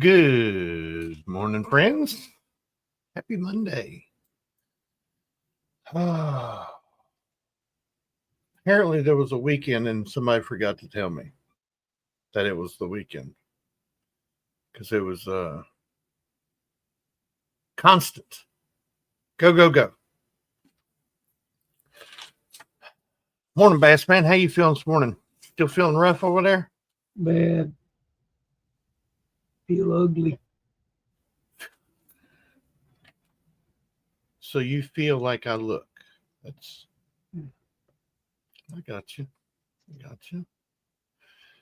Good morning, friends. Happy Monday. Apparently, there was a weekend and somebody forgot to tell me that it was the weekend because it was constant. Go, go, go. Morning, Bass Man. How you feeling this morning? Still feeling rough over there? Bad. Feel ugly. So you feel like I look. I got you.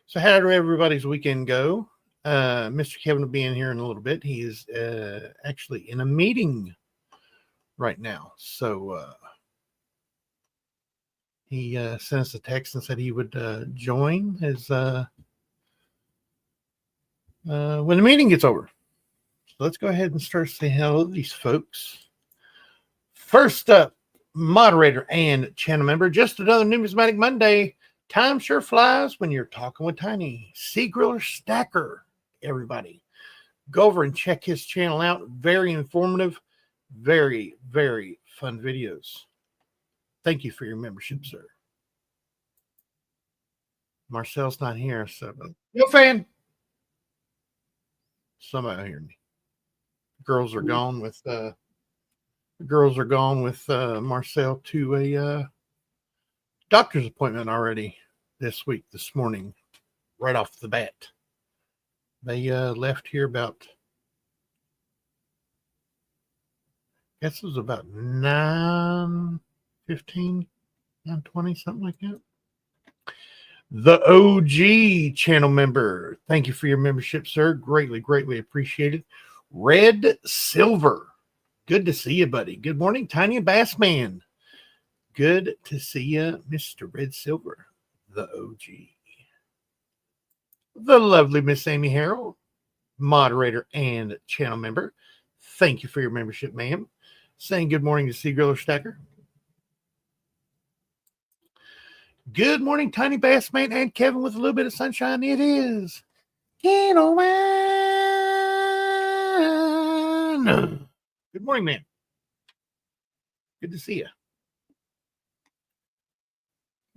So how did everybody's weekend go? Mr. Kevin will be in here in a little bit. He is actually in a meeting right now. So he sent us a text and said he would join as when the meeting gets over. So let's go ahead and start saying hello to these folks. First up, moderator and channel member, just another Numismatic Monday. Time sure flies when you're talking with Tiny. Sea Griller Stacker, everybody. Go over and check his channel out. Very informative, very, very fun videos. Thank you for your membership, sir. Marcel's not here, so no fan. Somebody hear me. Girls are gone with Marcel to a doctor's appointment already this morning, right off the bat. They left here about, I guess it was about 9:15, 9:20, something like that. The OG channel member, thank you for your membership, sir. Greatly, greatly appreciated. Red Silver, good to see you, buddy. Good morning, Tiny Bass Man. Good to see you, Mr. Red Silver, the OG. The lovely Miss Amy Harrell, moderator and channel member. Thank you for your membership, ma'am. Saying good morning to Sea Griller Stacker. Good morning, Tiny Bass Man and Kevin with a little bit of sunshine. It is Gentleman. Good morning, man. Good to see you.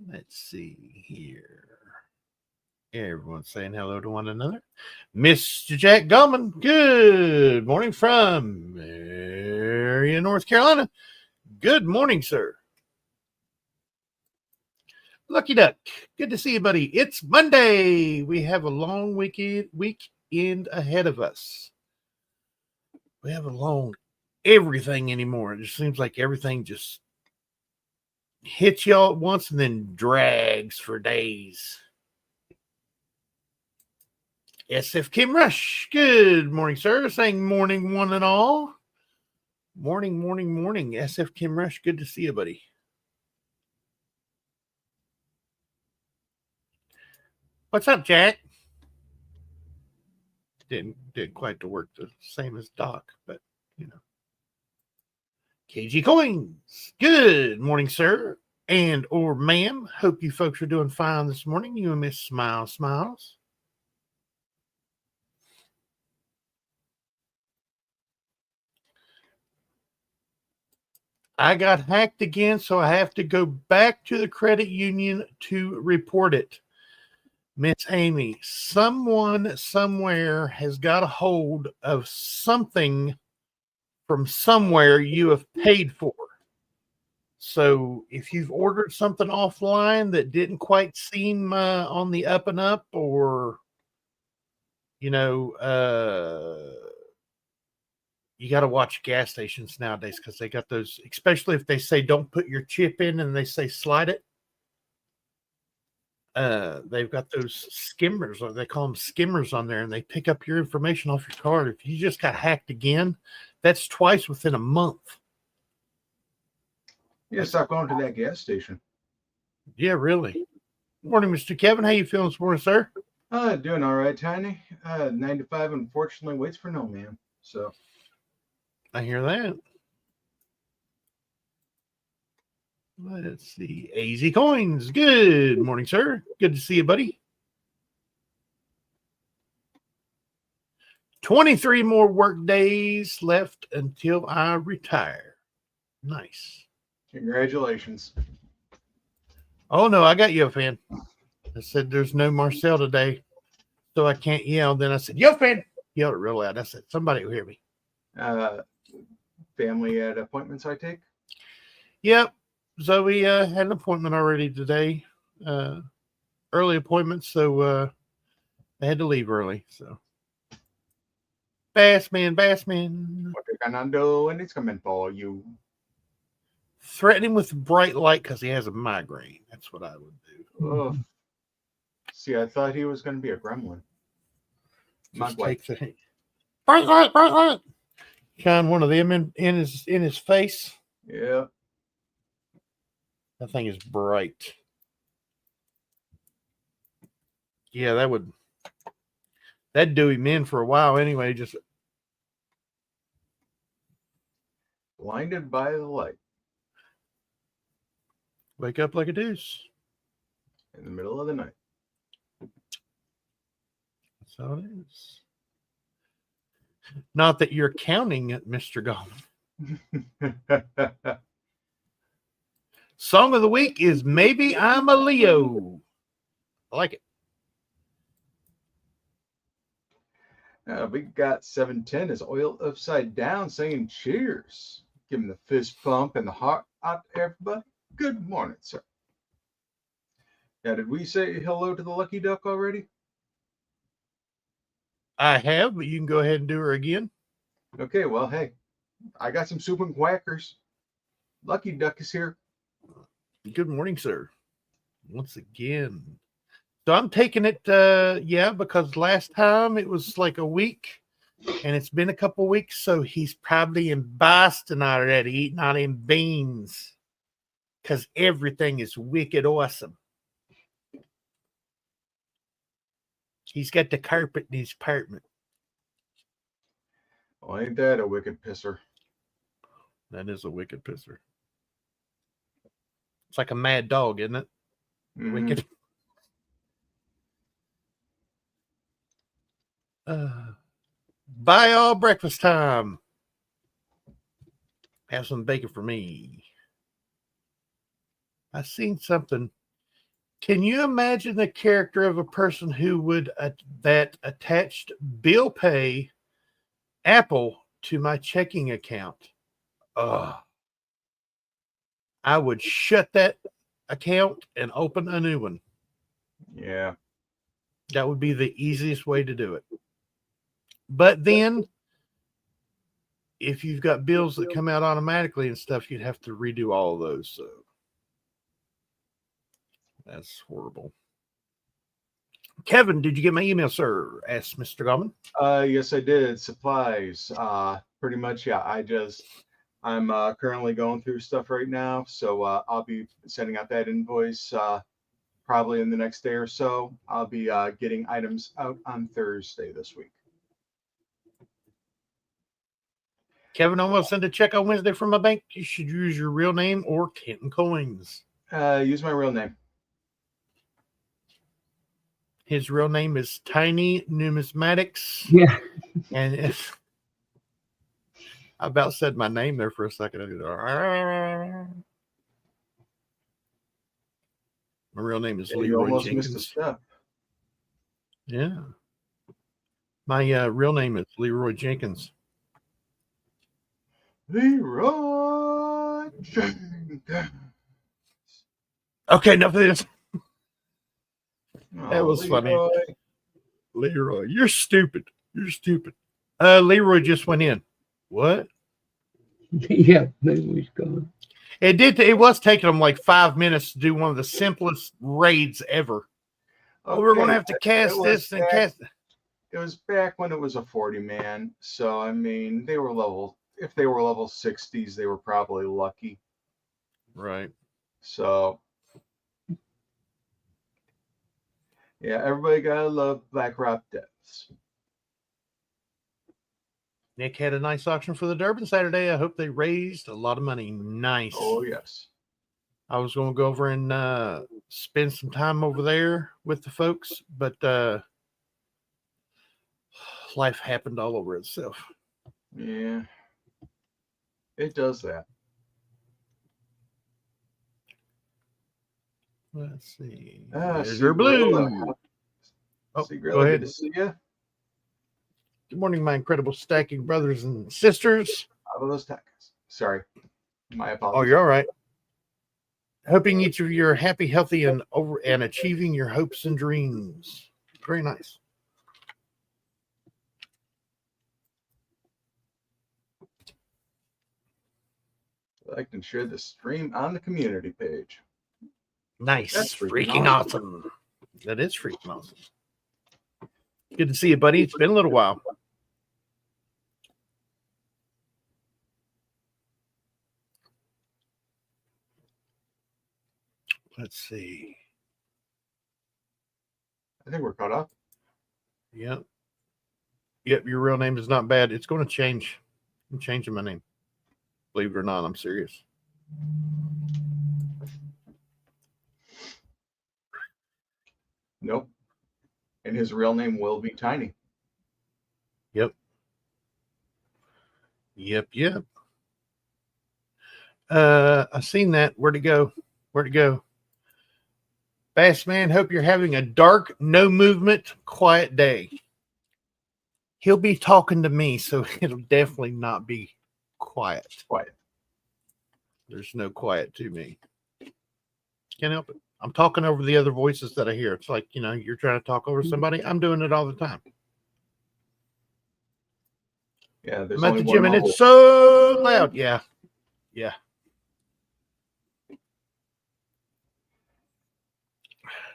Let's see here. Everyone's saying hello to one another. Mr. Jack Gulman, good morning from Marion, North Carolina. Good morning, sir. Lucky Duck, good to see you, buddy. It's Monday. We have a long weekend ahead of us. We have a long everything anymore. It just seems like everything just hits y'all at once and then drags for days. SF Kim Rush, good morning, sir. Saying morning, one and all. Morning, morning, morning. SF Kim Rush, good to see you, buddy. What's up, Jack? Didn't quite to work the same as Doc, but you know. KG Coins, good morning, sir, and or ma'am. Hope you folks are doing fine this morning. You and Miss Smiles. I got hacked again, so I have to go back to the credit union to report it. Miss Amy, someone somewhere has got a hold of something from somewhere you have paid for. So if you've ordered something offline that didn't quite seem on the up and up, or, you got to watch gas stations nowadays because they got those, especially if they say don't put your chip in and they say slide it. They've got those skimmers, or they call them skimmers on there, and they pick up your information off your card. If you just got hacked again, that's twice within a month. Yeah, stop going to that gas station. Yeah, really. Morning, Mr. Kevin. How you feeling this morning, sir? Doing all right, Tiny. 9 to 5, unfortunately, waits for no man. So I hear that. Let's see. AZ Coins. Good morning, sir. Good to see you, buddy. 23 more work days left until I retire. Nice. Congratulations. Oh, no, I got you a fan. I said, there's no Marcel today, so I can't yell. Then I said, yo, fan. Yelled it real loud. I said, somebody will hear me. Family at appointments, I take? Yep. Zoe had an appointment already today. Early appointment, so I had to leave early. So, Bassman. What you're gonna do, and it's coming for you. Threaten him with a bright light because he has a migraine. That's what I would do. Ugh. See, I thought he was going to be a gremlin. Just take the bright light. Shine one of them in his face. Yeah. That thing is bright. Yeah, that'd do him in for a while anyway. Just Blinded by the light wake up like a deuce. in the middle of the night. That's how it is. Not that you're counting it, Mr. Gollum. Song of the week is Maybe I'm a Leo. I like it. We got 710 is Oil Upside Down saying cheers. Give him the fist pump and the heart out to everybody. Good morning, sir. Now, did we say hello to the Lucky Duck already? I have, but you can go ahead and do her again. Okay, well, hey, I got some soup and quackers. Lucky Duck is here. Good morning, sir. Once again. So I'm taking it, because last time it was like a week, and it's been a couple weeks, so he's probably in Boston already, eating all them beans, because everything is wicked awesome. He's got the carpet in his apartment. Well, ain't that a wicked pisser? That is a wicked pisser. It's like a mad dog, isn't it? Mm-hmm. Wicked. Buy all breakfast time. Have some bacon for me. I seen something. Can you imagine the character of a person who would that attached bill pay Apple to my checking account? I would shut that account and open a new one. Yeah. That would be the easiest way to do it. But then, if you've got bills that come out automatically and stuff, you'd have to redo all of those. So that's horrible. Kevin, did you get my email, sir? Asked Mr. Gollman. Yes, I did. Supplies. Pretty much, yeah. I'm currently going through stuff right now, so I'll be sending out that invoice probably in the next day or so. I'll be getting items out on Thursday this week. Kevin, I'm going to send a check on Wednesday from my bank. You should use your real name or Canton Coins. Use my real name. His real name is Tiny Numismatics. Yeah. And I about said my name there for a second. My real name is You Leroy almost Jenkins. missed a step. Yeah. My real name is Leroy Jenkins. Leroy Jenkins. Okay, enough of this. Oh, That was Leroy. funny. Leroy, you're stupid. You're stupid. Leroy just went in. What? Yeah, Leroy's gone. It was taking them like 5 minutes to do one of the simplest raids ever. Okay, we're going to have to cast this and cast. It was back when it was a 40-man. So, I mean, if they were level 60s, they were probably lucky. Right. So, yeah, everybody gotta love Black Rock Depths. Nick had a nice auction for the Durban Saturday. I hope they raised a lot of money. Nice. Oh, yes. I was going to go over and spend some time over there with the folks, but life happened all over itself. Yeah, it does that. Let's see. See, There's our blue. Gorilla. Oh, See, go Gorilla, ahead. good to see you. Good morning, my incredible stacking brothers and sisters. How about those tacos? Sorry, my Oh, apologies. you're all right. Hoping each of you are happy, healthy, and achieving your hopes and dreams. Very nice. Like and share the stream on the community page. Nice. That's freaking awesome. That is freaking awesome. Good to see you, buddy. It's been a little while. Let's see. I think we're caught up. Yep. Yep, your real name is not bad. It's going to change. I'm changing my name. Believe it or not, I'm serious. Nope. And his real name will be Tiny. Yep. I seen that. Where'd it go? Bass Man, hope you're having a dark, no movement, quiet day. He'll be talking to me, so it'll definitely not be quiet. There's no quiet to me. Can't help it. I'm talking over the other voices that I hear. It's like, you're trying to talk over somebody. I'm doing it all the time. Yeah, there's I'm at only the one gym and mobile. it's so loud. Yeah.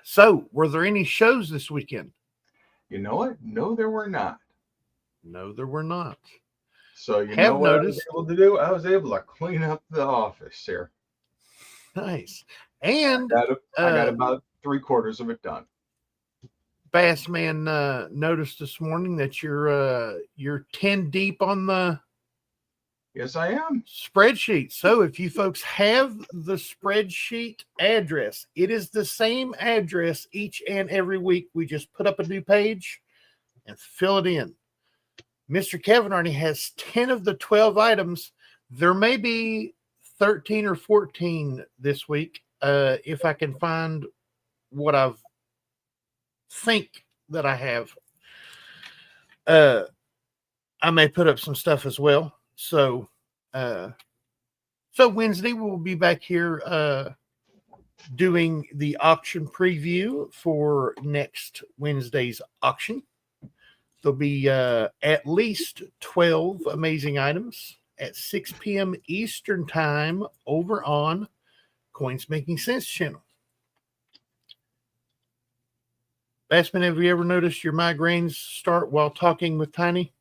So, were there any shows this weekend? You know what? No, there were not. No, there were not. So you Have know what noticed. I was able to do? I was able to clean up the office here. Nice. And I got about 3/4 of it done. Bass Man noticed this morning that you're 10 deep on the Yes, I am. spreadsheet. So if you folks have the spreadsheet address, it is the same address each and every week. We just put up a new page and fill it in. Mr. Kevin already has 10 of the 12 items. There may be 13 or 14 this week. If I can find what I think that I have. I may put up some stuff as well. So Wednesday we'll be back here doing the auction preview for next Wednesday's auction. There'll be at least 12 amazing items at 6 p.m. Eastern time over on Coins Making Sense channel. Bassman, have you ever noticed your migraines start while talking with Tiny?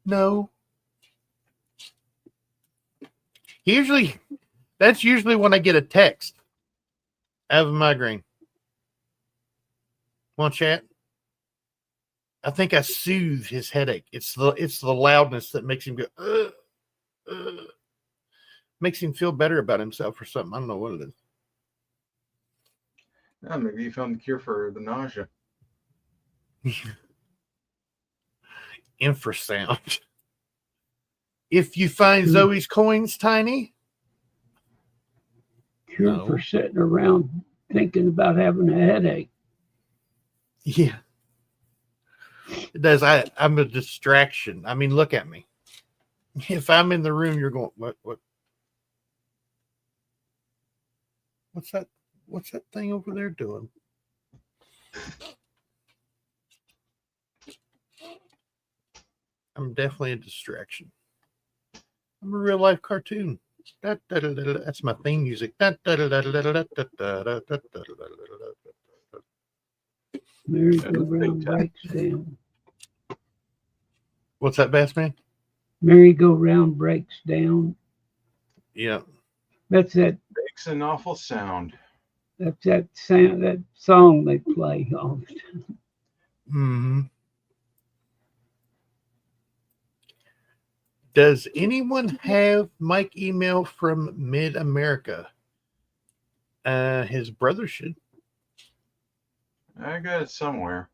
No. That's usually when I get a text. I have a migraine. Want to chat? I think I soothe his headache. It's the loudness that makes him go, makes him feel better about himself or something. I don't know what it is. Yeah, maybe you found the cure for the nausea. Infrasound. If you find Zoe's coins, Tiny. Cure for sitting around thinking about having a headache. Yeah. It does. I'm a distraction. I mean, look at me. If I'm in the room, you're going, what? What's that? What's that thing over there doing? I'm definitely a distraction. I'm a real life cartoon. That's my theme music. Merry-go-round breaks down. What's that, Bassman? Merry-go-round breaks down. Yeah. That's that. Makes an awful sound. That's that sound. That song they play all the time. Mm-hmm. Does anyone have Mike email from Mid America? His brother should. I got it somewhere.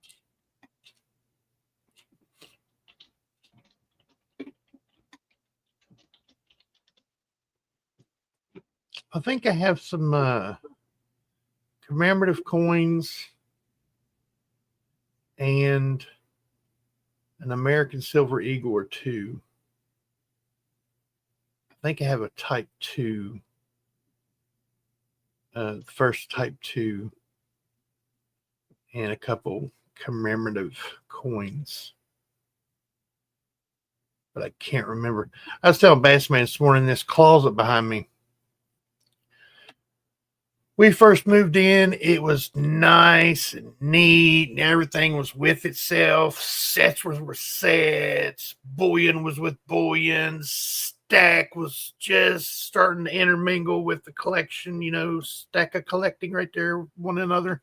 I think I have some commemorative coins and an American Silver Eagle or two. I think I have a Type 2. First Type 2. And a couple commemorative coins. But I can't remember. I was telling Bassman this morning, this closet behind me. We first moved in, it was nice and neat, and everything was with itself. Sets were sets, bullion was with bullion, stack was just starting to intermingle with the collection, stack of collecting right there, one another.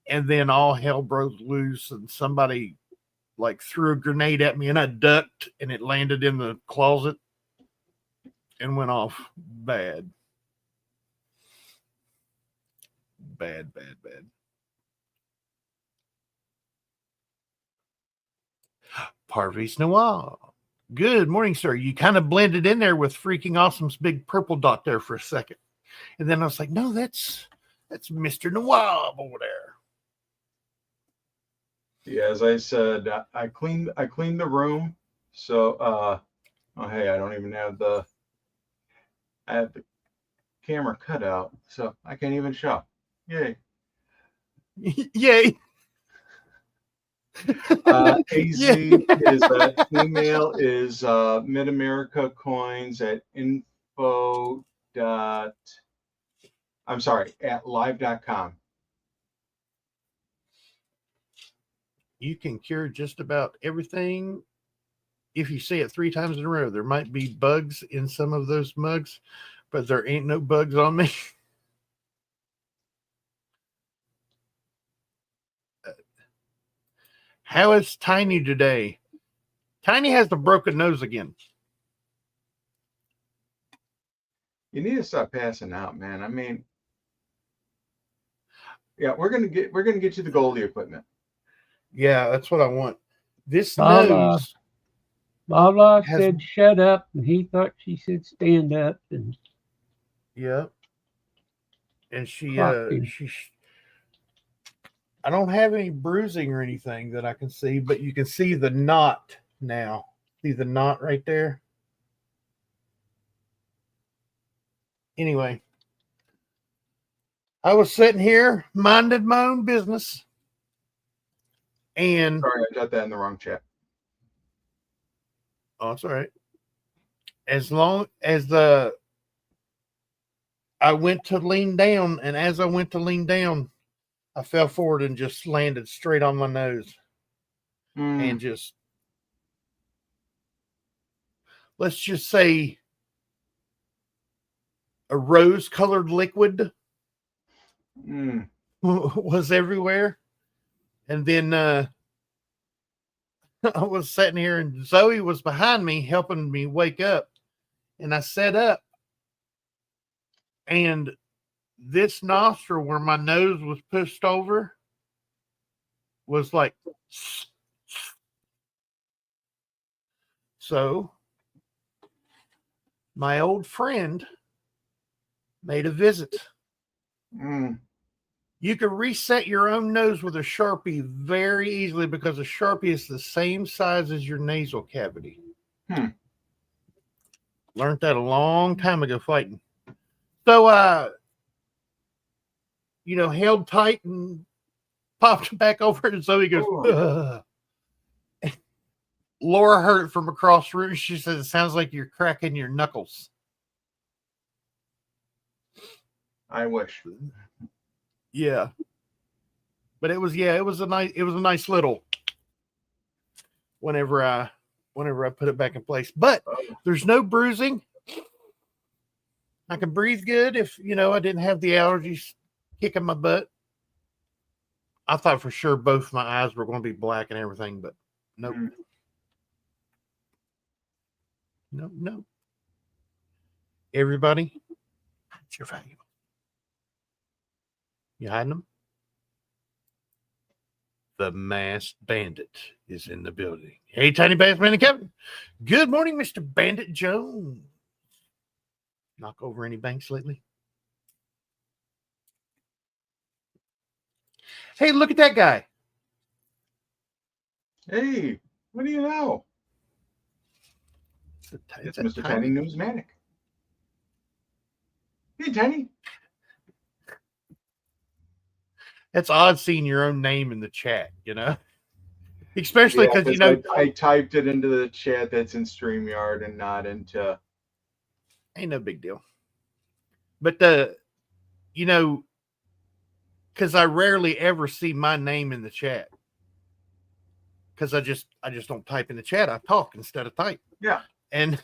And then all hell broke loose, and somebody like threw a grenade at me, and I ducked, and it landed in the closet and went off bad. Bad. Parvis Noir. Good morning, sir. You kind of blended in there with freaking awesome's big purple dot there for a second. And then I was like, no, that's Mr. Noir over there. Yeah, as I said, I cleaned the room. So oh hey, I don't even have I have the camera cut out, so I can't even show. Yay. Yay. AZ Yeah. is email is Mid-America Coins at info dot I'm sorry, at live.com. You can cure just about everything if you say it 3 times in a row. There might be bugs in some of those mugs, but there ain't no bugs on me. How is Tiny today? Tiny has the broken nose again. You need to stop passing out, man. I mean, yeah, we're gonna get you the Goldie equipment. Yeah, that's what I want. This Bala nose said shut up, and he thought she said stand up, and yeah. And she clocked I don't have any bruising or anything that I can see, but you can see the knot now. See the knot right there? Anyway, I was sitting here, minded my own business. And sorry, I got that in the wrong chat. Oh, it's all right. As long as I went to lean down, and as I went to lean down, I fell forward and just landed straight on my nose. And just, let's just say, a rose-colored liquid was everywhere. And then I was sitting here, and Zoe was behind me helping me wake up. And I sat up, and this nostril where my nose was pushed over was like, so my old friend made a visit. You can reset your own nose with a Sharpie very easily because a Sharpie is the same size as your nasal cavity. Learned that a long time ago fighting. So, held tight and popped back over, and Zoe goes, ugh. Laura heard it from across the room. She said, it sounds like you're cracking your knuckles. I wish. Yeah. But it was a nice little whenever I put it back in place. But there's no bruising. I can breathe good if I didn't have the allergies kicking my butt. I thought for sure both my eyes were going to be black and everything, but nope. Nope. Everybody, you're valuable. You hiding them? The masked bandit is in the building. Hey, Tiny Bassman and Kevin. Good morning, Mr. Bandit Jones. Knock over any banks lately? Hey, look at that guy. Hey, what do you know? It's Mr. Tiny Newsmatic. Hey, Tiny. It's odd seeing your own name in the chat, you know? Especially because, you know, I typed it into the chat that's in StreamYard and not into... Ain't no big deal. But, you know, because I rarely ever see my name in the chat. Because I just don't type in the chat. I talk instead of type. Yeah. And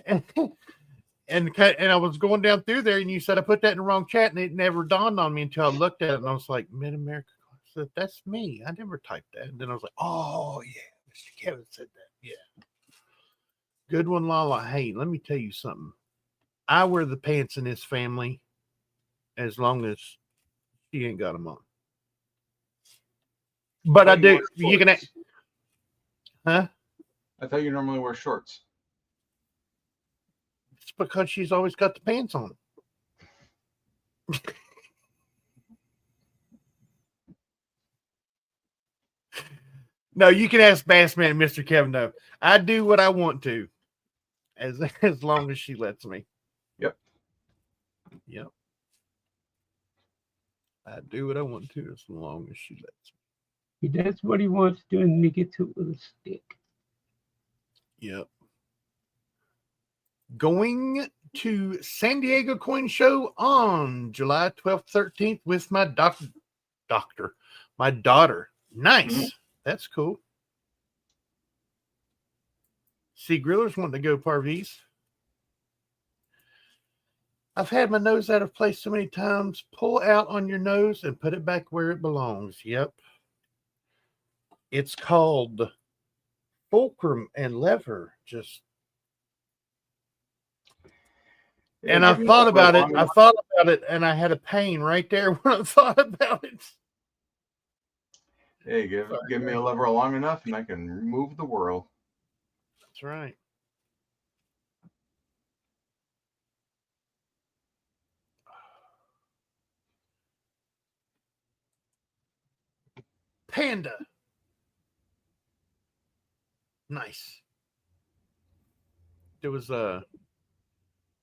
I was going down through there, and you said I put that in the wrong chat, and it never dawned on me until I looked at it, and I was like, Mid America. I said, that's me. I never typed that. And then I was like, oh yeah, Mr. Kevin said that. Yeah. Good one, Lala. Hey, let me tell you something. I wear the pants in this family as long as she ain't got them on. But I do. You can, huh? I thought you normally wear shorts. It's because she's always got the pants on. No, you can ask Bassman and Mr. Kevin. No, I do what I want to, as long as she lets me. Yep. Yep. I do what I want to as long as she lets me. He does what he wants to do, and he gets it with a stick. Yep. Going to San Diego Coin Show on July 12th, 13th with my my daughter. Nice. Mm-hmm. That's cool. See, Grillers want to go Parvies. I've had my nose out of place so many times. Pull out on your nose and put it back where it belongs. Yep. It's called fulcrum and lever. Just. And I thought about it. I thought about it, and I had a pain right there when I thought about it. Hey, give me a lever long enough, and I can move the world. That's right. Panda. Nice. There was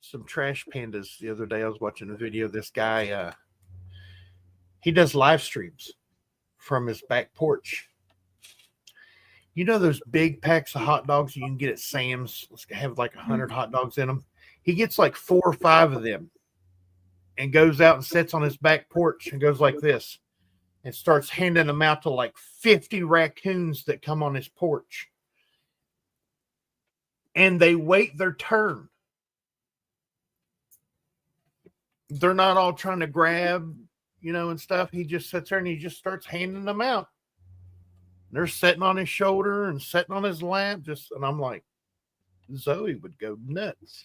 some trash pandas the other day. I was watching a video. This guy, he does live streams from his back porch. You know those big packs of hot dogs you can get at Sam's? Let's have like 100 hot dogs in them. He gets like 4 or 5 of them and goes out and sits on his back porch and goes like this and starts handing them out to like 50 raccoons that come on his porch. And they wait their turn. They're not all trying to grab, you know, and stuff. He just sits there and he just starts handing them out. They're sitting on his shoulder and sitting on his lap. And I'm like, Zoe would go nuts.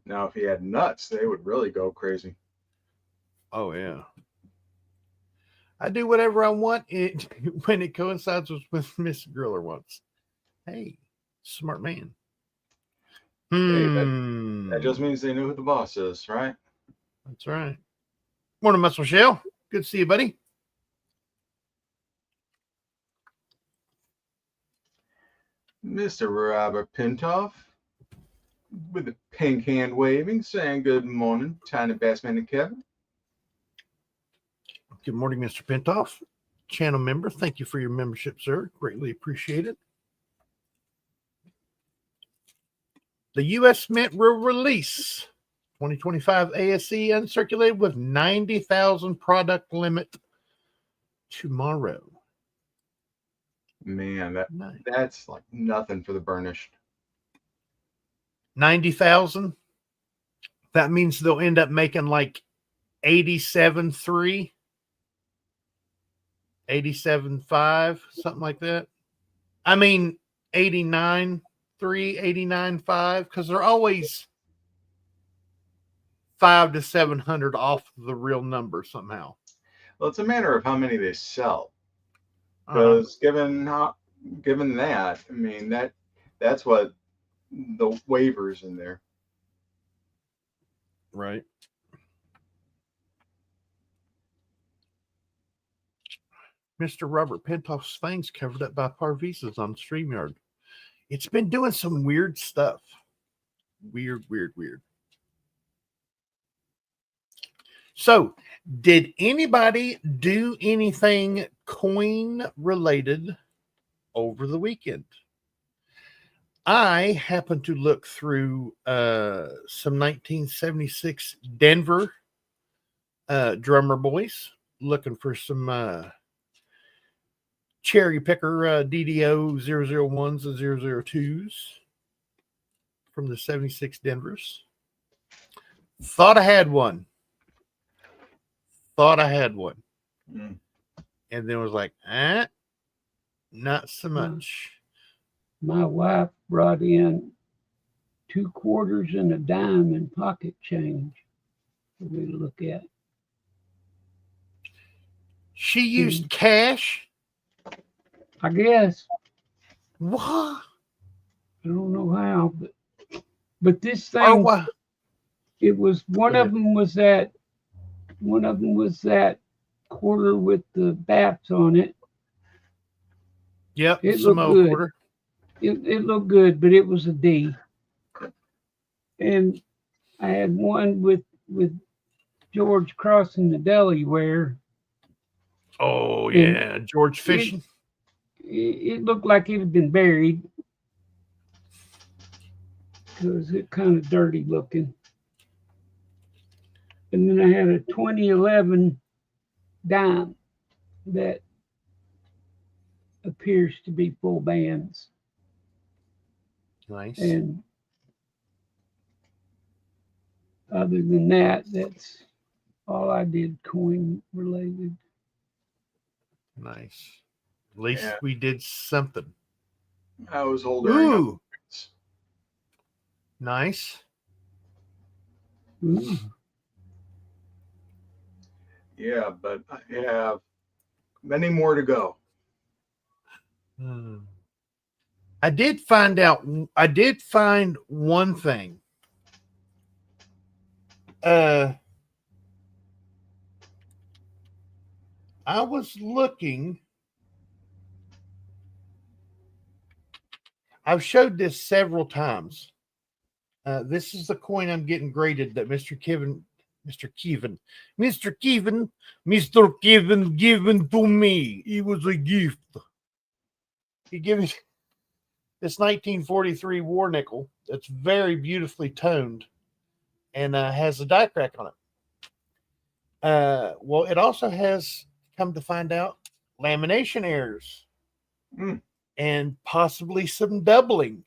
Now, if he had nuts, they would really go crazy. Oh, yeah. I do whatever I want when it coincides with Miss Griller wants. Hey, smart man. Hey, that just means they know who the boss is, right? That's right. Morning, Muscle Shell. Good to see you, buddy. Mr. Robert Pintoff with the pink hand waving, saying good morning, Tiny Bassman and Kevin. Good morning, Mr. Pintoff. Channel member, thank you for your membership, sir. Greatly appreciate it. The U.S. Mint will release 2025 ASE uncirculated with 90,000 product limit tomorrow. Man, that's like nothing for the burnished. 90,000. That means they'll end up making like 87.3, 87.5, something like that. I mean, 89.3, 89.5, because they're always 500 to 700 off the real number somehow. Well, it's a matter of how many they sell. Uh, Because given that, I mean that's what the waivers in there. right. Mr. Robert Pentoff's thing's covered up by Parvisa's on StreamYard. It's been doing some weird stuff. Weird. So, did anybody do anything coin related over the weekend? I happened to look through some 1976 Denver drummer boys, looking for some cherry picker DDO 001s and 002s from the 76 Denvers. Thought I had one. Mm. And then was like, not so much. My wife brought in 2 quarters and a dime in pocket change for me to look at. She used cash? I guess. What? I don't know how, but this Or thing, what? it was one of them was that quarter with the bats on it. Yep, It some looked old good. quarter. It looked good, but it was a D. And I had one with George crossing the Delaware. Oh, And yeah. George fishing. It looked like it had been buried because it kind of dirty looking. And then I had a 2011 dime that appears to be full bands. Nice. And other than that, that's all I did coin related. Nice. At least Yeah. we did something. I was holding up. Ooh. Nice. Ooh. Yeah, but I have many more to go. I did find one thing. I was looking. I've showed this several times. This is the coin I'm getting graded that Mr. Kevin given to me. It was a gift. He gave me this 1943 war nickel that's very beautifully toned and has a die crack on it. Well, it also has, come to find out, lamination errors and possibly some doubling.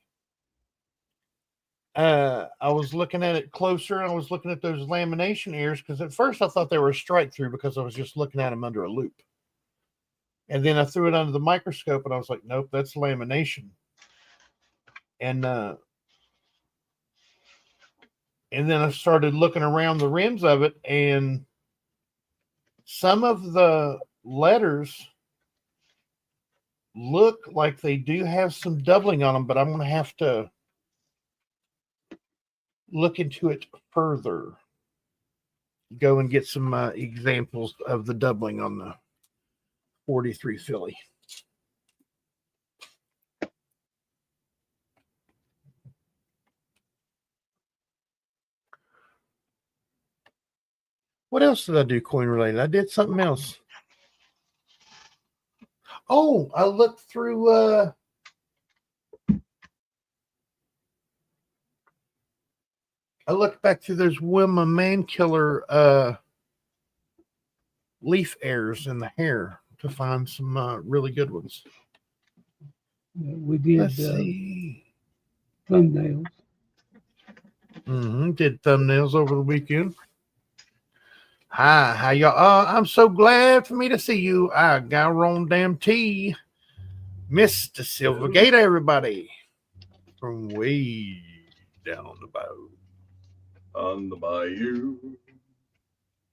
I was looking at it closer, and I was looking at those lamination errors because at first I thought they were a strike through because I was just looking at them under a loop. And then I threw it under the microscope, and I was like, nope, that's lamination. And then I started looking around the rims of it, and some of the letters look like they do have some doubling on them, but I'm going to have to look into it further. Go and get some examples of the doubling on the 43 Philly. What else did I do coin related? I did something else. Oh, I looked through I looked back through those Wilma Mankiller leaf errors in the hair to find some really good ones. We did Let's see. thumbnails. Did thumbnails over the weekend. Hi, how y'all? I'm so glad for me to see you. I got on damn tea. Mr. Silvergate, everybody. From way down the boat. On the bayou.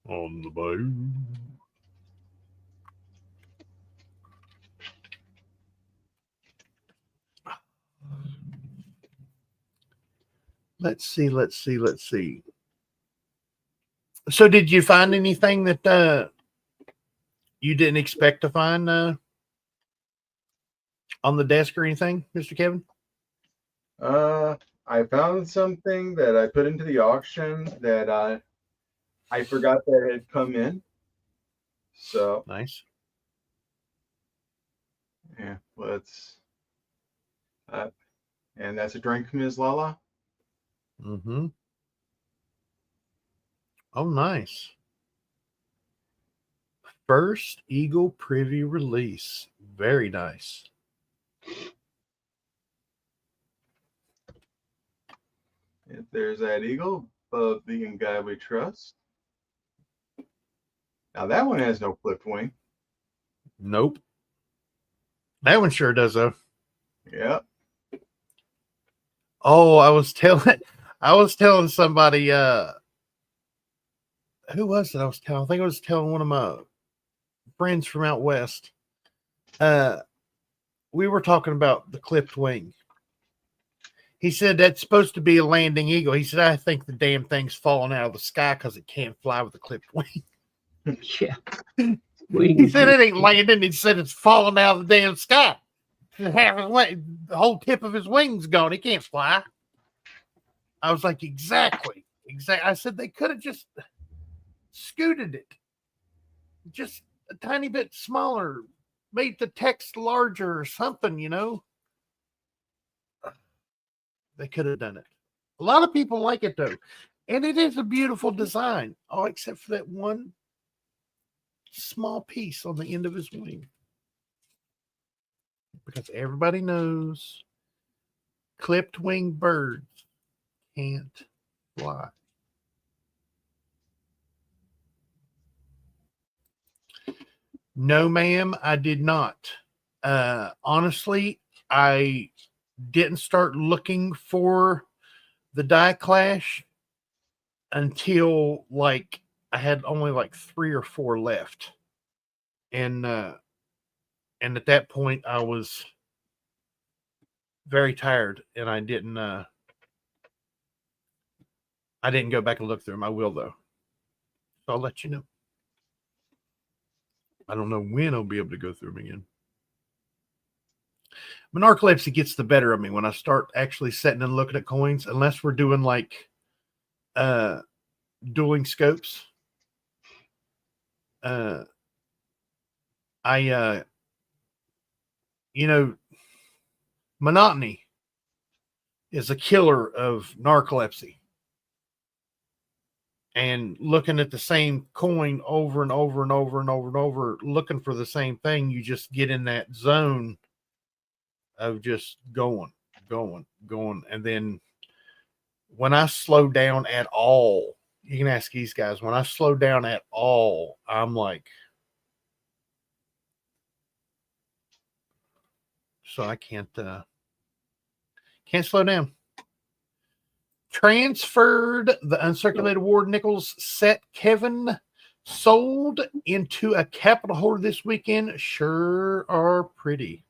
On the bayou. Let's see. So did you find anything that you didn't expect to find on the desk or anything, Mr. Kevin? I found something that I put into the auction that I forgot that had come in. So Nice. yeah, let's. And that's a drink, Ms. Lala. Mm-hmm. Oh, nice. First Eagle preview release. Very nice. If there's that eagle, the vegan guy we trust. Now that one has no clipped wing. Nope. That one sure does though. Yep. Oh, I was telling somebody, who was it? I think I was telling one of my friends from out west. We were talking about the clipped wing. He said that's supposed to be a landing eagle. He said, I think the damn thing's falling out of the sky because it can't fly with a clipped wing. Yeah. He said it ain't landing. He said it's falling out of the damn sky. The whole tip of his wing's gone. He can't fly. I was like, exactly. I said they could have just scooted it. Just a tiny bit smaller. Made the text larger or something, you know. They could have done it. A lot of people like it though. And it is a beautiful design. Oh, except for that one small piece on the end of his wing. Because everybody knows clipped wing birds can't fly. No, ma'am, I did not. Honestly, I didn't start looking for the die clash until like I had only like 3 or 4 left. And at that point I was very tired and I didn't go back and look through them. I will though. So I'll let you know. I don't know when I'll be able to go through them again. My narcolepsy gets the better of me when I start actually sitting and looking at coins, unless we're doing like dueling scopes. Monotony is a killer of narcolepsy. And looking at the same coin over and over and over and over and over, looking for the same thing, you just get in that zone of just going. And then when I slow down at all, you can ask these guys, when I slow down at all, I'm like, so I can't slow down. Transferred the uncirculated Ward Nichols set Kevin sold into a capital holder this weekend. Sure are pretty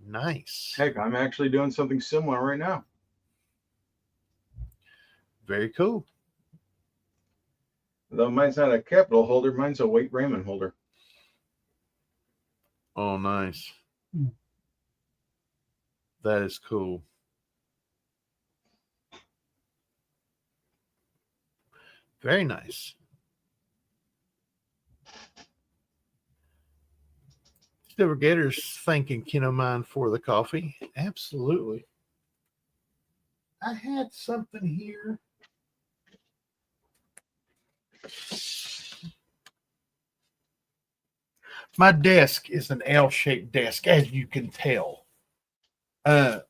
nice. Heck, I'm actually doing something similar right now. Very cool. Though mine's not a capital holder, mine's a Wait Raymond holder. Oh, nice. That is cool. Very nice. Silver Gators thanking Ken O'Mine for the coffee. Absolutely. I had something here. My desk is an L-shaped desk, as you can tell. But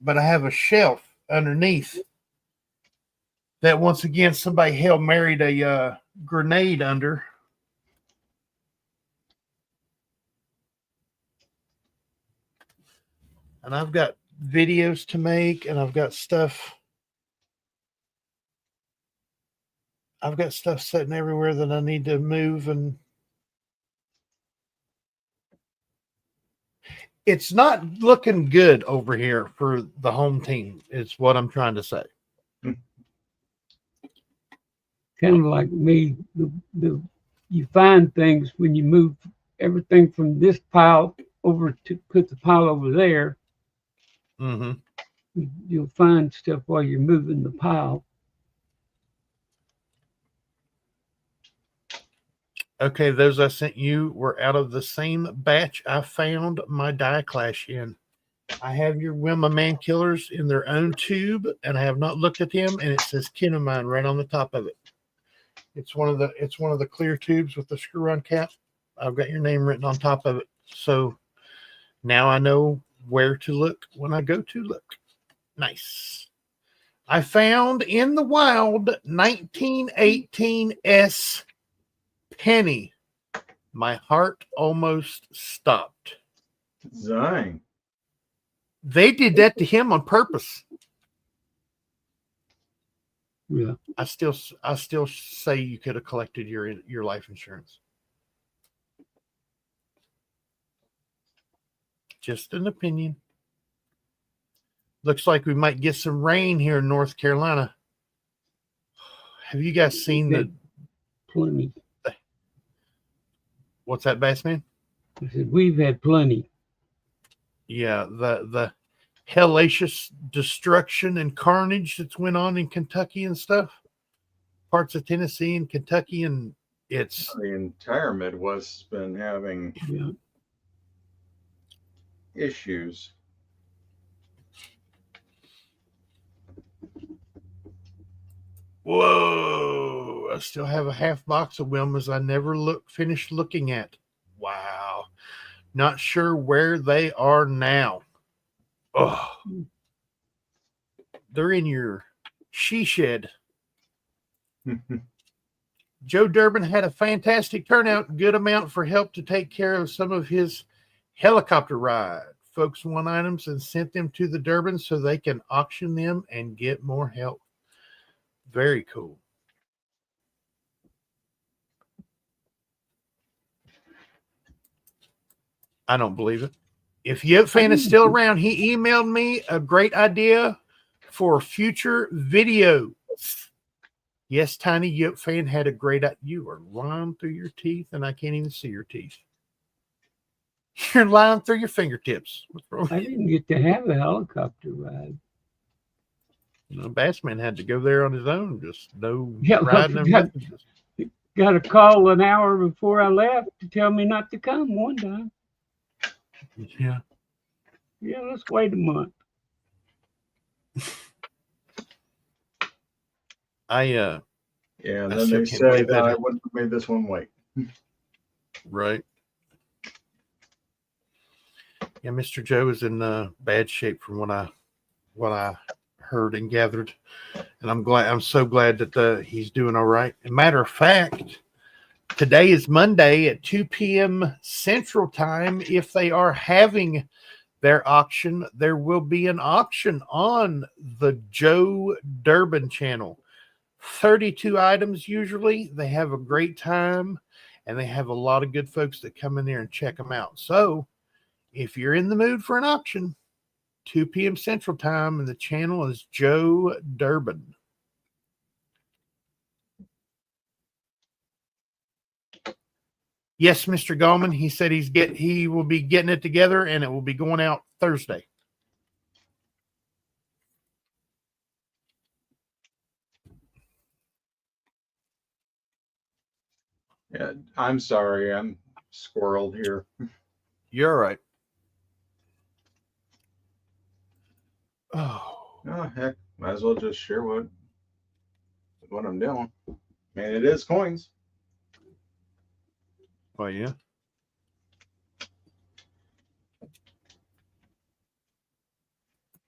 I have a shelf underneath that once again somebody Hail Married a grenade under. And I've got videos to make and I've got stuff I've got stuff sitting everywhere that I need to move, and it's not looking good over here for the home team, is what I'm trying to say. Kind of like me, you find things when you move everything from this pile over to put the pile over there. Mm-hmm. You'll find stuff while you're moving the pile. Okay, those I sent you were out of the same batch I found my die clash in. I have your Wilma Man Killers in their own tube, and I have not looked at them, and it says kin of mine right on the top of it. It's one of the clear tubes with the screw on cap. I've got your name written on top of it. So now I know where to look when I go to look. Nice. I found in the wild 1918 S Penny. My heart almost stopped. Zang. They did that to him on purpose. Yeah. I still say you could have collected your life insurance. Just an opinion. Looks like we might get some rain here in North Carolina. Have you guys seen the plenty? What's that, Bassman? I said we've had plenty. Yeah, the hellacious destruction and carnage that's went on in Kentucky and stuff. Parts of Tennessee and Kentucky, and it's The entire Midwest has been having issues. whoa. I still have a half box of Wilmas I never finished looking at. Wow. Not sure where they are now. Oh, they're in your she shed. Joe Durbin had a fantastic turnout, good amount for help to take care of some of his helicopter ride. Folks won items and sent them to the Durbin so they can auction them and get more help. Very cool. I don't believe it. If Yote Fan is still around, he emailed me a great idea for future video. Yes, Tiny Yote Fan had a great idea. You are lying through your teeth, and I can't even see your teeth. You're lying through your fingertips. What's wrong? I didn't get to have a helicopter ride. Bassman had to go there on his own. Just no riding. Got a call an hour before I left to tell me not to come one time. Yeah. Yeah, let's wait a month. Yeah, and then they said I wouldn't have made this one wait. Right. Yeah, Mr. Joe is in bad shape from what I heard and gathered, and I'm so glad that he's doing all right. As a matter of fact, today is Monday at 2 p.m. Central Time. If they are having their auction, there will be an auction on the Joe Durbin channel. 32 items usually. They have a great time, and they have a lot of good folks that come in there and check them out. So if you're in the mood for an auction, 2 p.m. Central Time, and the channel is Joe Durbin. Yes, Mr. Gallman. He said he will be getting it together, and it will be going out Thursday. Yeah, I'm sorry. I'm squirreled here. You're all right. Oh, heck. Might as well just share what I'm doing. Man, it is coins. Oh, yeah.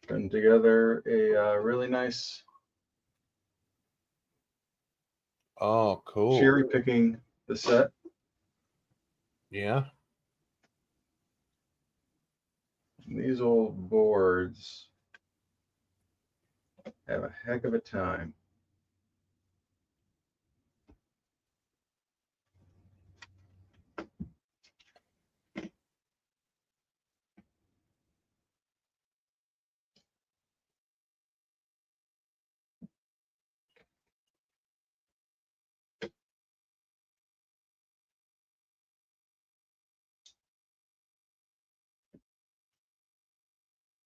Putting together a really nice cool. cherry picking the set. Yeah. These old boards have a heck of a time.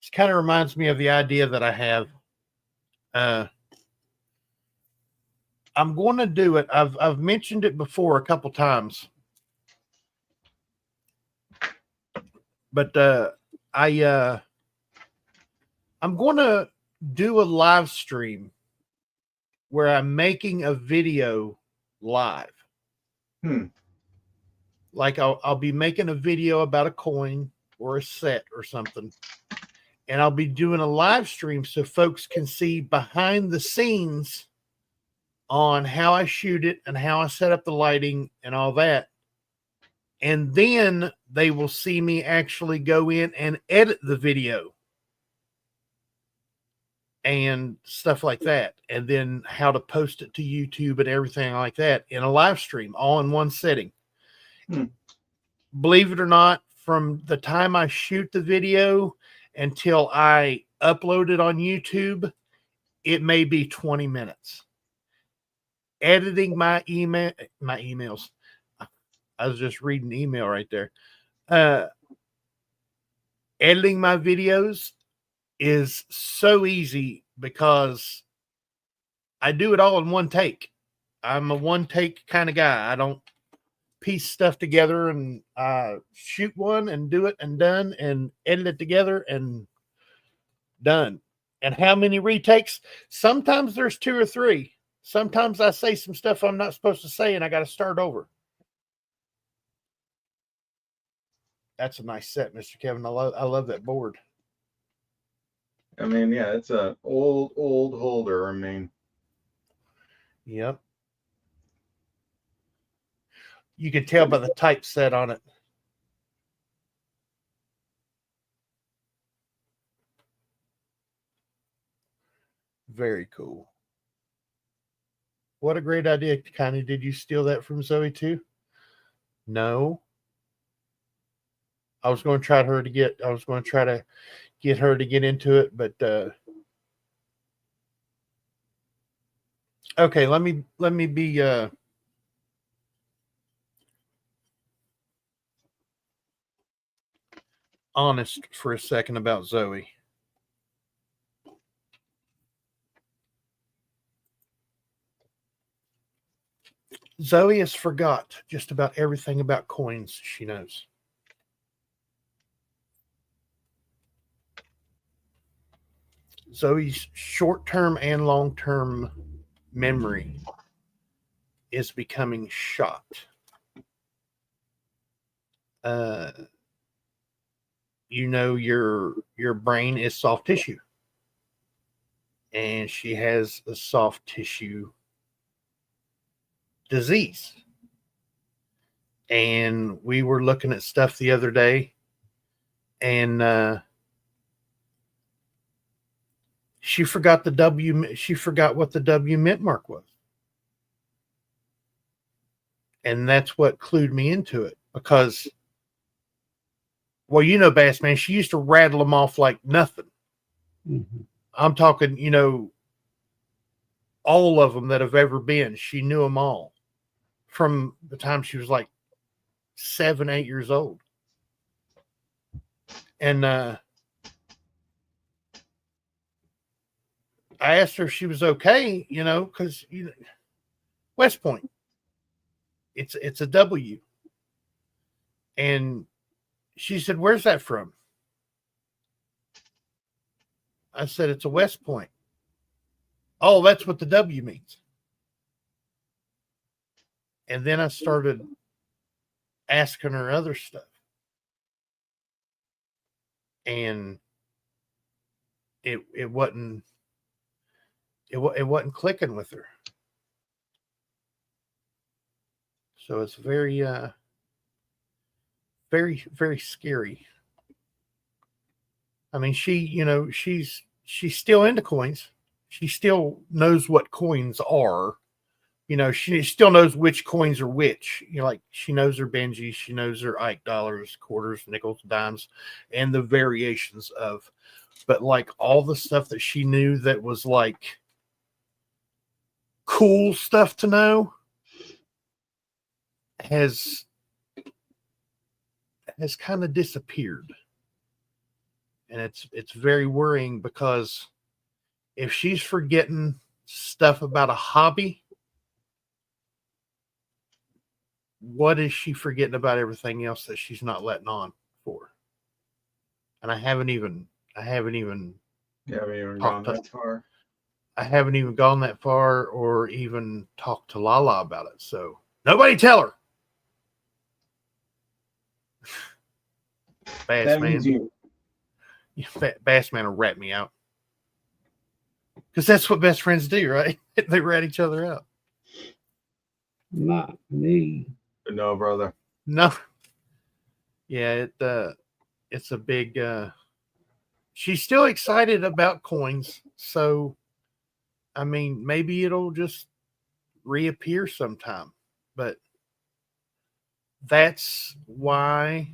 It kind of reminds me of the idea that I have. I'm going to do it. I've mentioned it before a couple times, but I'm going to do a live stream where I'm making a video live. Like I'll be making a video about a coin or a set or something, and I'll be doing a live stream so folks can see behind the scenes on how I shoot it and how I set up the lighting and all that. And then they will see me actually go in and edit the video and stuff like that. And then how to post it to YouTube and everything like that in a live stream, all in one setting. Believe it or not, from the time I shoot the video until I upload it on YouTube, it may be 20 minutes. Editing my emails. I was just reading email right there. Editing my videos is so easy because I do it all in one take. I'm a one take kind of guy. I don't piece stuff together and shoot one and do it and done and edit it together and done. And how many retakes? Sometimes there's 2 or 3. Sometimes I say some stuff I'm not supposed to say and I got to start over. That's a nice set, Mr. Kevin. I love that board. I mean, yeah, it's a old holder. I mean, yep. You can tell by the typeset on it. Very cool. What a great idea, Connie. Did you steal that from Zoe too? No. I was going to try to get her to get into it, but okay, let me be honest for a second about Zoe. Zoe has forgot just about everything about coins she knows. Zoe's short-term and long-term memory is becoming shot. Your brain is soft tissue, and she has a soft tissue disease. And we were looking at stuff the other day, and she forgot the W. She forgot what the W mint mark was, and that's what clued me into it. Because, well, Bassman, she used to rattle them off like nothing. Mm-hmm. I'm talking, all of them that have ever been. She knew them all from the time she was like 7, 8 years old. And I asked her if she was okay, because West Point, it's a W. And she said, "Where's that from?" I said, "It's a West Point." "Oh, that's what the W means." And then I started asking her other stuff. And it wasn't clicking with her. So it's very very, very scary. I mean, she's still into coins. She still knows what coins are. She still knows which coins are which. Like she knows her Benjis, she knows her Ike dollars, quarters, nickels, dimes, and the variations of. But like all the stuff that she knew that was like cool stuff to know has kind of disappeared. And it's very worrying because if she's forgetting stuff about a hobby, what is she forgetting about everything else that she's not letting on for? And I haven't even Yeah, we haven't even gone that far. I haven't even gone that far or even talked to Lala about it. So nobody tell her. Bass That man. was you. Bass man will rat me out. Because that's what best friends do, right? They rat each other out. Not me. No, brother. No. Yeah, it's a big she's still excited about coins. So I mean, maybe it'll just reappear sometime. But that's why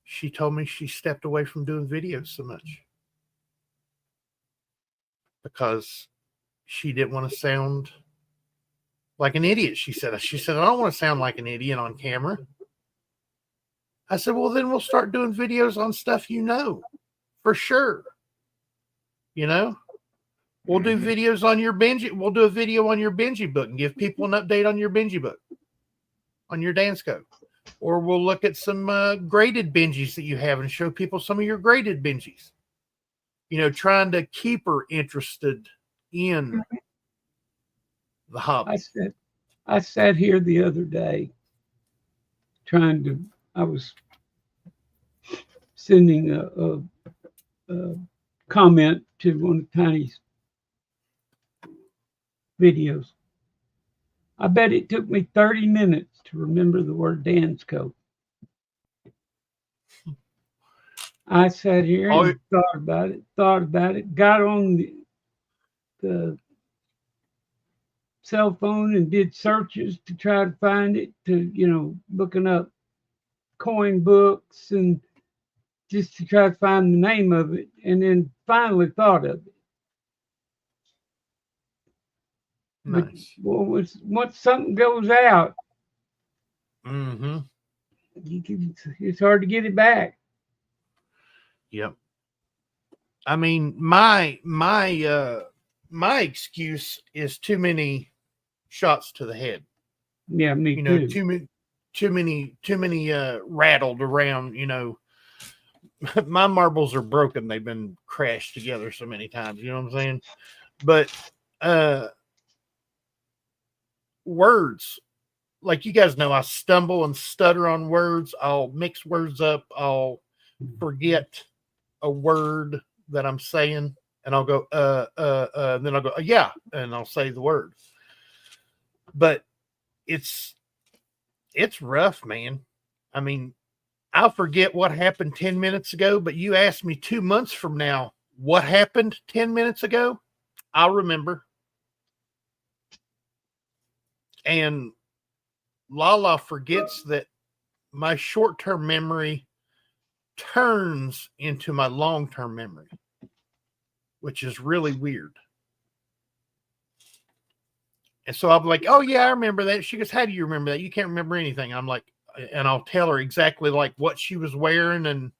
she told me she stepped away from doing videos so much. Because she didn't want to sound like an idiot. She said, I don't want to sound like an idiot on camera. I said, well, then we'll start doing videos on stuff you know, for sure. You know, we'll do videos on your Benji. We'll do a video on your Benji book and give people an update on your Benji book, on your Dansco. Or we'll look at some graded Benjis that you have and show people some of your graded Benjis. You know, trying to keep her interested in the hobby. I sat here the other day I was sending a comment to one of Tiny's videos. I bet it took me 30 minutes to remember the word Dansco. I sat here and thought about it, got on the cell phone and did searches to try to find it, looking up coin books and just to try to find the name of it, and then finally thought of it. Nice. But once something goes out, Mm-hmm. It's hard to get it back. Yep. I mean, my excuse is too many shots to the head. Yeah, me too. Too many rattled around. You know, my marbles are broken. They've been crashed together so many times. You know what I'm saying? But words, like you guys know, I stumble and stutter on words. I'll mix words up. I'll forget a word that I'm saying, and I'll go and then I'll go yeah, and I'll say the word. But it's rough, man. I mean, I'll forget what happened 10 minutes ago, but you ask me 2 months from now what happened 10 minutes ago, I'll remember. And Lala forgets that my short-term memory turns into my long-term memory, which is really weird. And so I'm like, oh yeah, I remember that. She goes, how do you remember that? You can't remember anything. I'm like, and I'll tell her exactly like what she was wearing and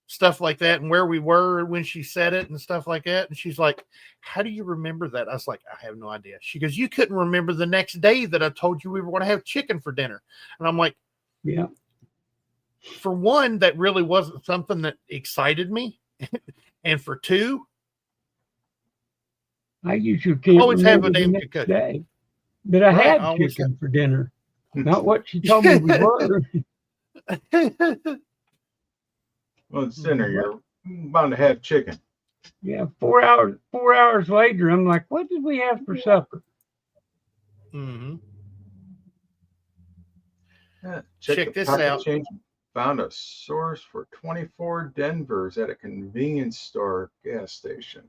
stuff like that and where we were when she said it and stuff like that. And she's like, how do you remember that? I was like, I have no idea. She goes, you couldn't remember the next day that I told you we were going to have chicken for dinner. And I'm like, yeah. For one, that really wasn't something that excited me. And for two, I usually can't always have a remember the damn next concussion. day. But I Right, had chicken for dinner. Not what she told me we were. Well, it's dinner. You're bound to have chicken. Yeah, 4 hours later, I'm like, what did we have for supper? Mm-hmm. Yeah, Check this out. Change. Found a source for 24 Denvers at a convenience store gas station.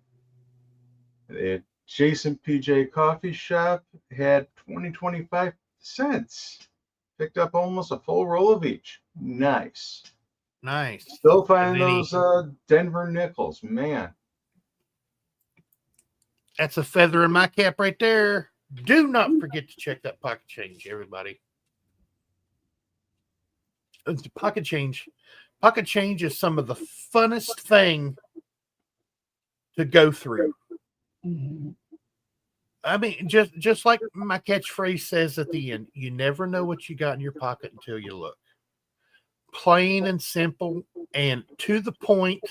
The adjacent PJ coffee shop had 25 cents. Picked up almost a full roll of each. Nice. Still finding those Denver nickels, man. That's a feather in my cap right there. Do not forget to check that pocket change, everybody. Pocket change Pocket change is some of the funnest thing to go through. Mm-hmm. I mean, just like my catchphrase says at the end, you never know what you got in your pocket until you look. Plain and simple and to the point.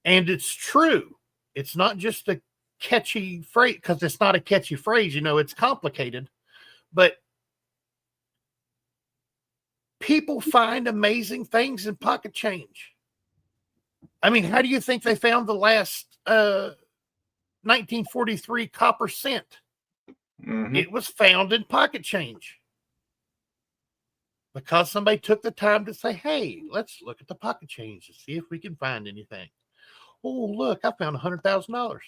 And it's true. It's not just a catchy phrase, because it's not a catchy phrase. It's complicated. But people find amazing things in pocket change. I mean, how do you think they found the last 1943 copper cent? Mm-hmm. It was found in pocket change because somebody took the time to say, hey, let's look at the pocket change and see if we can find anything. Oh, look, I found $100,000.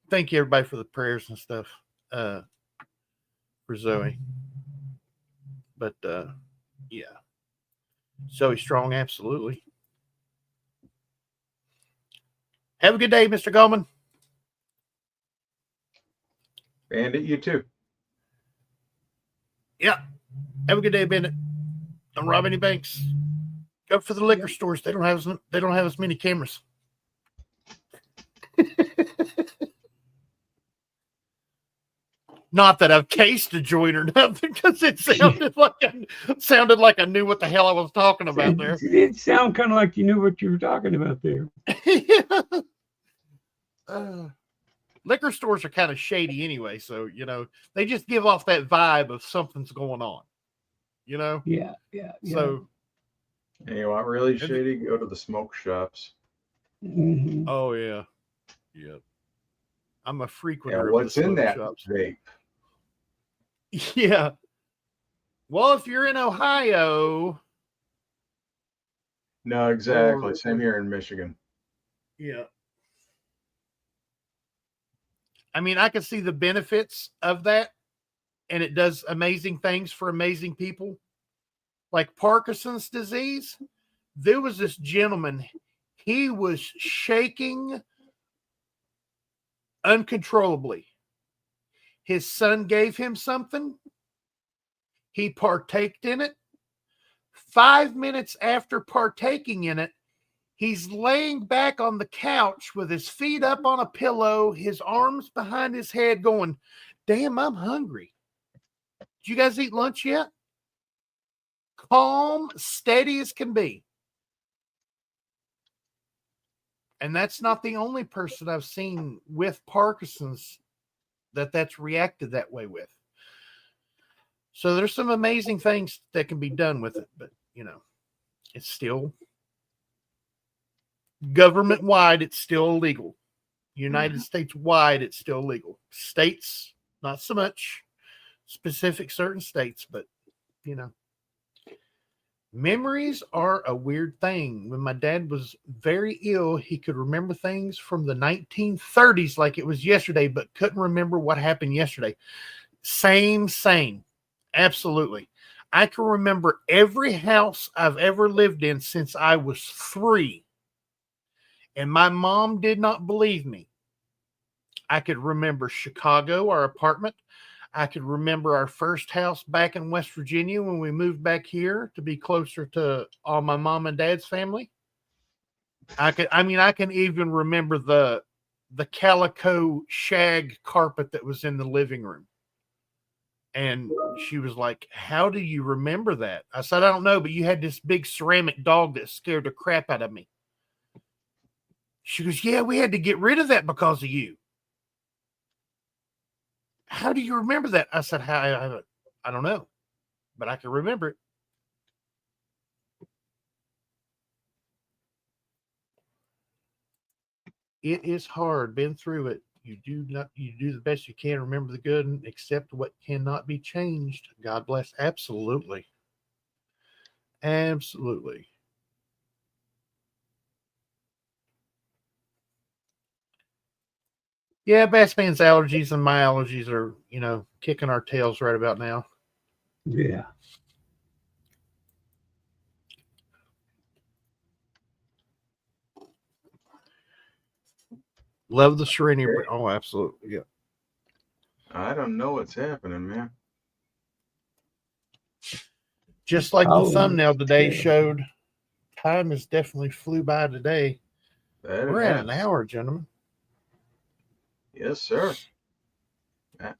Thank you, everybody, for the prayers and stuff for Zoe. But, yeah. Zoe Strong, absolutely. Have a good day, Mr. Goldman. Bandit, you too. Yeah. Have a good day, Bennett. Don't rob any banks. Go for the liquor stores. They don't have as many cameras. Not that I've cased a joint or nothing, because it sounded like I knew what the hell I was talking about there. It sounded kind of like you knew what you were talking about there. Yeah. Liquor stores are kind of shady anyway, so they just give off that vibe of something's going on. Yeah. So, and you want really shady? Go to the smoke shops. Mm-hmm. Oh yeah. I'm a frequenter. And what's of the in that shops. vape? Yeah. Well, if you're in Ohio. No, exactly. Same here in Michigan. Yeah. I mean, I can see the benefits of that, and it does amazing things for amazing people. Like Parkinson's disease, there was this gentleman, he was shaking uncontrollably. His son gave him something. He partaked in it. 5 minutes after partaking in it, he's laying back on the couch with his feet up on a pillow, his arms behind his head going, damn, I'm hungry. Did you guys eat lunch yet? Calm, steady as can be. And that's not the only person I've seen with Parkinson's that's reacted that way with. So there's some amazing things that can be done with it, but it's still government wide, it's still illegal. United States wide, it's still legal. States, not so much. Specific certain states, but memories are a weird thing. When my dad was very ill, he could remember things from the 1930s like it was yesterday, but couldn't remember what happened yesterday. Same. Absolutely. I can remember every house I've ever lived in since I was 3. And my mom did not believe me. I could remember Chicago, our apartment. I could remember our first house back in West Virginia when we moved back here to be closer to all my mom and dad's family. I can even remember the calico shag carpet that was in the living room. And she was like, how do you remember that? I said, I don't know, but you had this big ceramic dog that scared the crap out of me. She goes, yeah, we had to get rid of that because of you. How do you remember that? I said, I don't know, but I can remember it. It is hard. Been through it. You do the best you can. Remember the good and accept what cannot be changed. God bless. Absolutely. Absolutely. Yeah, Bassman's allergies and my allergies are, kicking our tails right about now. Yeah. Love the Serenity. Oh, absolutely. Yeah. I don't know what's happening, man. Just like the Oh, thumbnail today yeah. showed, time has definitely flew by today. That We're it at an has. hour, gentlemen. Yes, sir.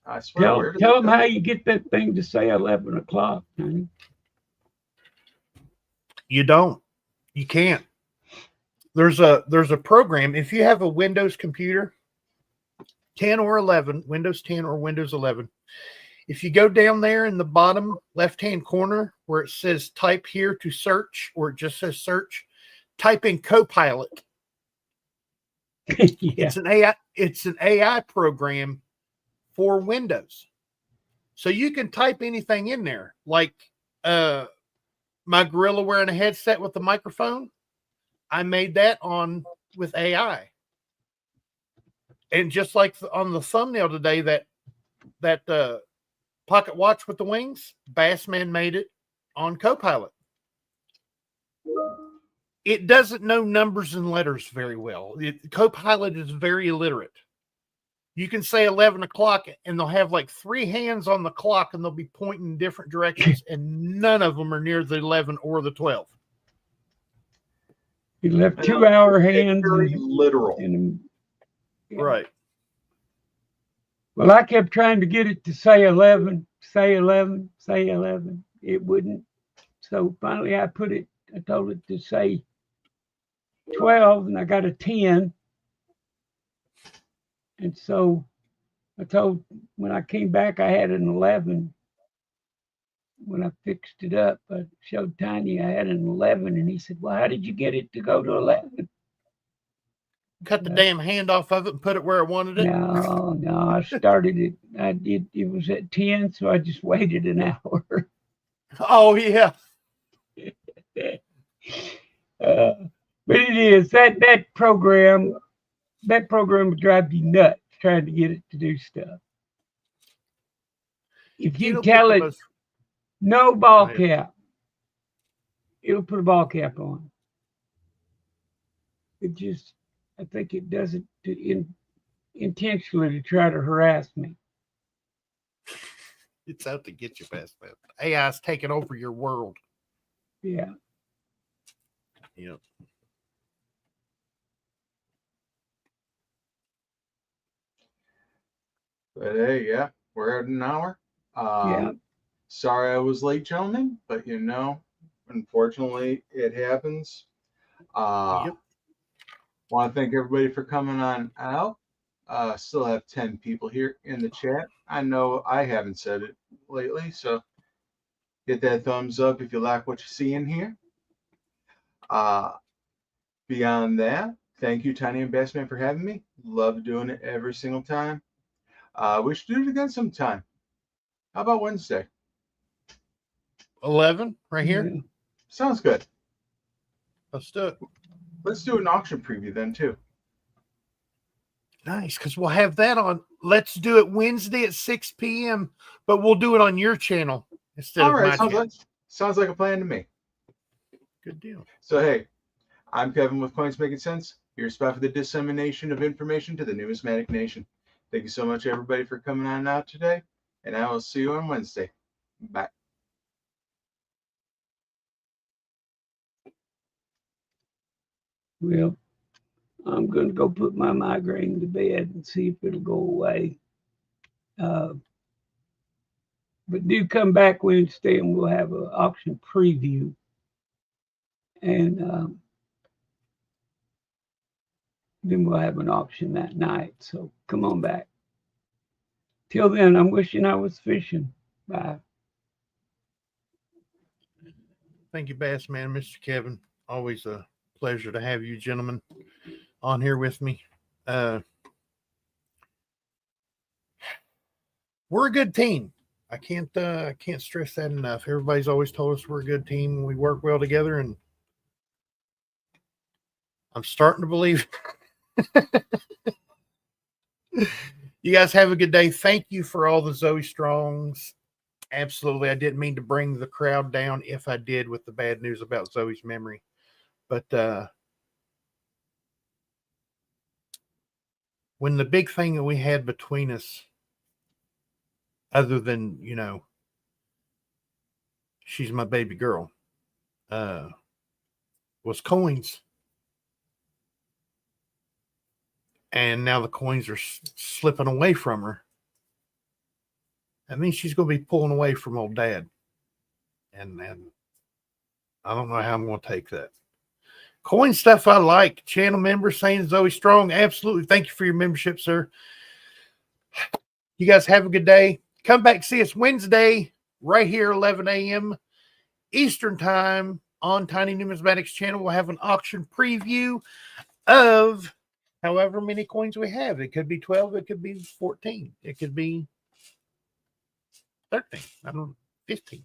I swear, where did Tell it them go? how you get that thing to say 11 o'clock, honey. You don't. You can't. There's a program. If you have a Windows computer, 10 or 11, Windows 10 or Windows 11, if you go down there in the bottom left-hand corner where it says type here to search, or it just says search, type in Copilot. Yeah. It's an AI program for Windows. So you can type anything in there, like my gorilla wearing a headset with a microphone. I made that on with AI. And just like on the thumbnail today, that pocket watch with the wings, Bassman made it on Copilot. It doesn't know numbers and letters very well. Copilot is very illiterate. You can say 11 o'clock and they'll have like 3 hands on the clock and they'll be pointing in different directions and none of them are near the 11 or the 12. He left And 2-hour it's hands. very literal. Yeah. Right. Well, I kept trying to get it to say 11, say 11, say 11. It wouldn't. So finally I told it to say 12 and I got a 10. And so when I came back, I had an 11. When I fixed it up, I showed Tiny I had an 11 and he said, well, how did you get it to go to 11? Cut the damn hand off of it and put it where I wanted it. No, I started it. It was at 10, so I just waited an hour. Oh, yeah. But it is that program would drive you nuts trying to get it to do stuff. If you tell it no ball cap, it'll put a ball cap on. I think it does it intentionally to try to harass me. It's out to get you past that. AI's taking over your world. Yeah. Yep. But hey, yeah, we're at an hour. Yeah. Sorry I was late, gentlemen, but unfortunately, it happens. Yep. Want to thank everybody for coming on out. Still have 10 people here in the chat. I know I haven't said it lately, so hit that thumbs up if you like what you see in here. Beyond that, thank you, Tiny and Bassman, for having me. Love doing it every single time. We should do it again sometime. How about Wednesday? 11 right here. Yeah. Sounds good. Let's do it. Let's do an auction preview then too. Nice, because we'll have that on. Let's do it Wednesday at 6 p.m., but we'll do it on your channel instead All of right, my channel. sounds like a plan to me. Good deal. So hey, I'm Kevin with Coins Making Sense. Your spot for the dissemination of information to the numismatic nation. Thank you so much, everybody, for coming on out today, and I will see you on Wednesday. Bye. Well, I'm going to go put my migraine to bed and see if it'll go away. But do come back Wednesday and we'll have an auction preview. And then we'll have an auction that night. So come on back. Till then, I'm wishing I was fishing. Bye. Thank you, Bassman, Mr. Kevin. Always a pleasure to have you gentlemen on here with me. We're a good team. I can't stress that enough. Everybody's always told us we're a good team. We work well together, and I'm starting to believe. You guys have a good day. Thank you for all the Zoe Strongs. Absolutely. I didn't mean to bring the crowd down if I did with the bad news about Zoe's memory. But when the big thing that we had between us other than, she's my baby girl, was coins. And now the coins are slipping away from her. That means she's going to be pulling away from old dad. And I don't know how I'm going to take that. Coin stuff I like. Channel member saying Zoe Strong. Absolutely. Thank you for your membership, sir. You guys have a good day. Come back, see us Wednesday, right here, 11 a.m. Eastern Time on Tiny Numismatics channel. We'll have an auction preview of however many coins we have. It could be 12. It could be 14. It could be 13. I don't know, 15.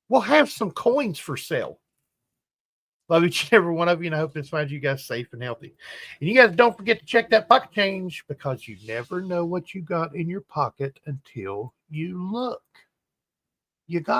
We'll have some coins for sale. Love each and every one of you, and I hope this finds you guys safe and healthy. And you guys don't forget to check that pocket change, because you never know what you got in your pocket until you look. You got